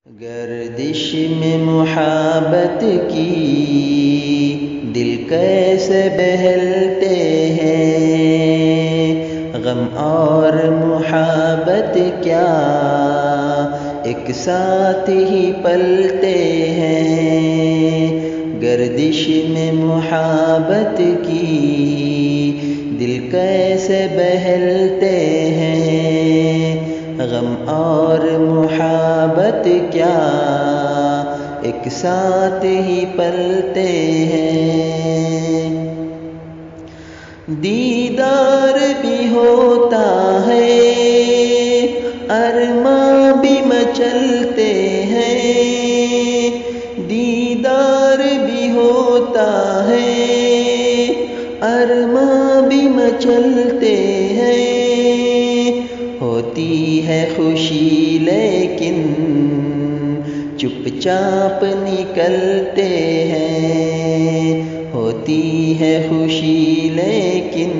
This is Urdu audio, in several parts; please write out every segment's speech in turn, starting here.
گردش میں محبت کی دل کیسے بہلتے ہیں، غم اور محبت کیا ایک ساتھ ہی پلتے ہیں۔ گردش میں محبت کی دل کیسے بہلتے ہیں، غم اور محبت کیا ایک ساتھ ہی پلتے ہیں۔ دیدار بھی ہوتا ہے، ارماں بھی مچلتے ہیں۔ دیدار بھی ہوتا ہے، ارماں بھی مچلتے ہیں۔ ہوتی ہے خوشی لیکن چپ چاپ نکلتے ہیں۔ ہوتی ہے خوشی لیکن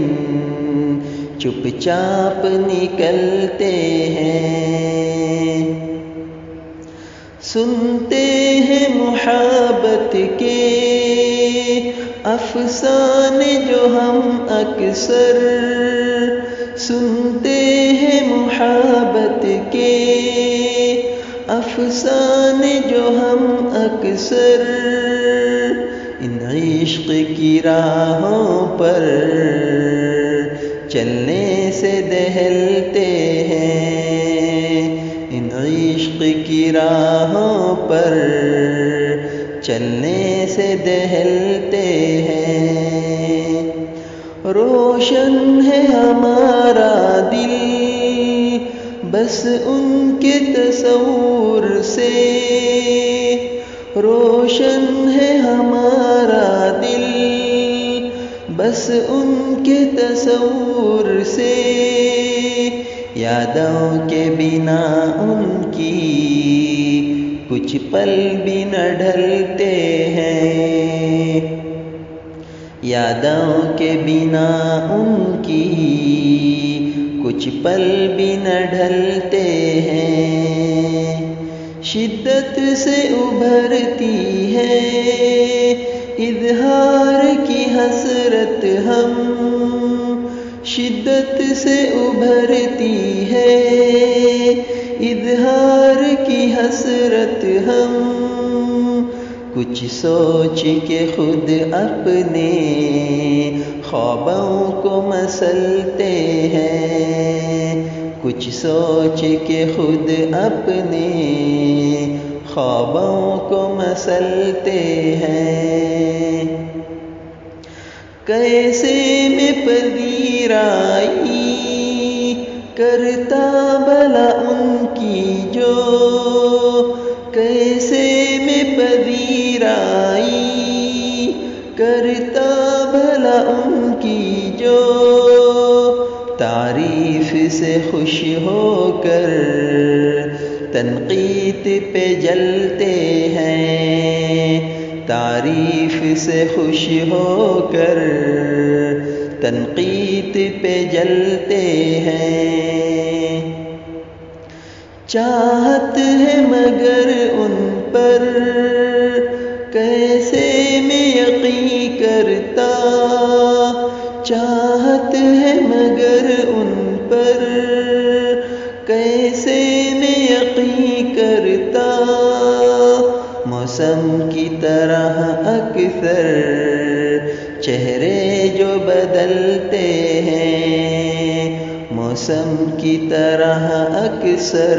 چپ چاپ نکلتے ہیں۔ سنتے ہیں محبت کے افسانے جو ہم اکثر، سنتے ہیں محبت کے افسانے جو ہم اکثر، ان عشق کی راہوں پر چلنے سے دہلتے ہیں۔ ان عشق کی راہوں پر چلنے سے دہلتے ہیں۔ روشن ہے ہمارا دل بس ان کے تصور سے، روشن ہے ہمارا دل بس ان کے تصور سے۔ یادوں کے بنا ان کی کچھ پل بھی نہ ڈھلتے ہیں۔ یادوں کے بنا ان کی کچھ پل بھی نہ ڈھلتے ہیں۔ شدت سے ابھرتی ہے اظہار کی حسرت ہم، شدت سے ابھرتی ہے اظہار کی حسرت ہم۔ کچھ سوچ کے خود اپنے خوابوں کو مسلتے ہیں، کچھ سوچ کے خود اپنے خوابوں کو مسلتے ہیں۔ کیسے میں پذیرائی کرتا بھلا ان کی جو، کیسے میں پذیرائی کرتا بھلا ان کی جو، تعریف سے خوش ہو کر تنقید پہ جلتے ہیں۔ تعریف سے خوش ہو کر تنقید پہ جلتے ہیں۔ چاہت ہے مگر ان پر کیسے میں یقین کرتا، چاہت ہے مگر ان پر کیسے میں یقین کرتا۔ موسم کی طرح اکثر چہرے جو بدلتے ہیں، موسم کی طرح اکثر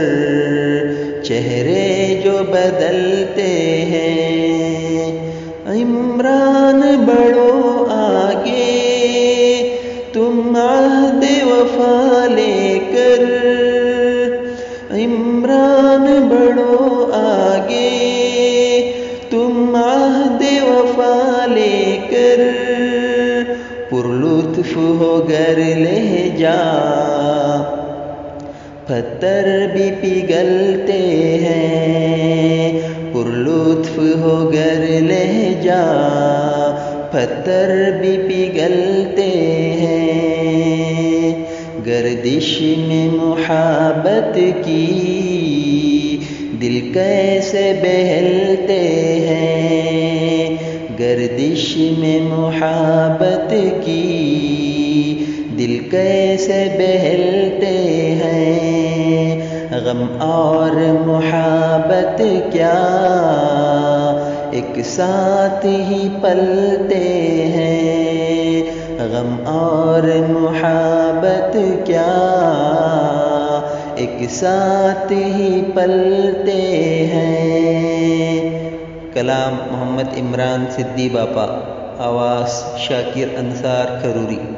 چہرے جو بدلتے ہیں۔ عمران بڑھو آگے تم عہد وفا لے کر، عمران بڑھو آگے تم عہد وفا لے کر، پر لطف ہو گر لہجہ پتھر بھی پگھلتے ہیں، پر لطف ہو گر لہجہ پتھر بھی پگھلتے ہیں۔ گردش میں محبت کی دل کیسے بہلتے ہیں گردش میں محبت کی، دل کیسے بہلتے ہیں، غم اور محبت کیا ایک ساتھ ہی پلتے ہیں، غم اور محبت کیا ایک ساتھ ہی پلتے ہیں۔ کلام محمد عمران صدی باپا، آواز شاکر انصار کھروری۔